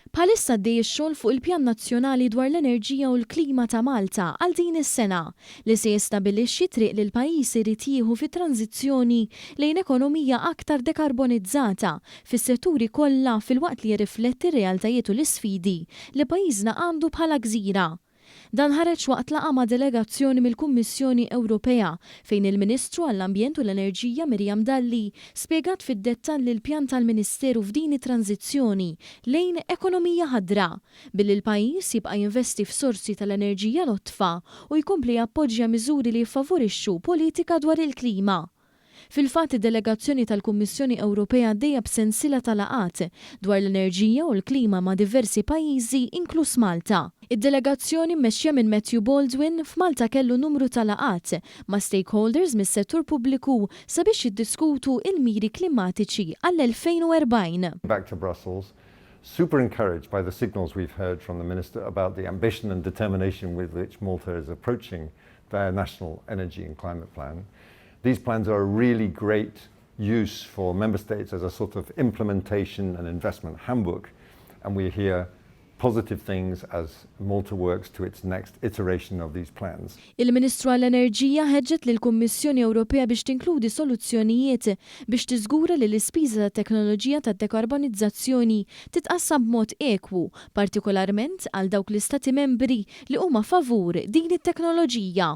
Bħalissa għaddej ix-xogħol fuq il-Pjan Nazzjonali dwar l-Enerġija u l-Klima ta' Malta għal din is-sena li se jistabbilixxi triq li l-pajjiż irid jieħu fit-tranzizzjoni lejn ekonomija aktar dekarbonizzata fis-setturi kollha filwaqt li jirrifletti r-realtajiet u l-isfidi li pajjiżna għandu bħala gżira. Dan ħareġ waqt laqgħa ma' delegazzjoni mill-Kummissjoni Ewropea fejn il-Ministru għall-Ambjent u l-Enerġija Miriam Dalli spjegat fid-dettall il-pjan tal-Ministeru f'din it-tranzizzjoni lejn ekonomija ħadra billi l-pajjiż jibqa' jinvesti f'sorsi tal-enerġija lotfa u jkompli jappoġġja miżuri li jiffavorixxu politika dwar il-klima. Fil-fatt id-delegazzjoni tal-Kummissjoni Ewropea dejja b'sensiela ta' laqat dwar l-enerġija u l-klima ma' diversi pajjiżi inkluż Malta. Id-delegazzjoni mmexxija minn Matthew Baldwin f'Malta kellu numru ta' laqat ma' stakeholders mis-settur pubbliku sabiex jiddiskutu il-miri klimatiċi għall-2040. Back to Brussels, super encouraged by the signals we've heard from the Minister about the ambition and determination with which Malta is approaching their national energy and climate plan. These plans are a really great use for member states as a sort of implementation and investment handbook, and we hear positive things as Malta works to its next iteration of these plans. Il-Ministru għall-Enerġija ħeġġet lill-Kummissjoni Ewropea biex tinkludi soluzzjonijiet biex tiżgura li l-ispiża tat-teknoloġija tad-dekarbonizzazzjoni titqassam b'mod ekwu, partikolarment għal dawk l-istati membri li huma favur din it-teknoloġija.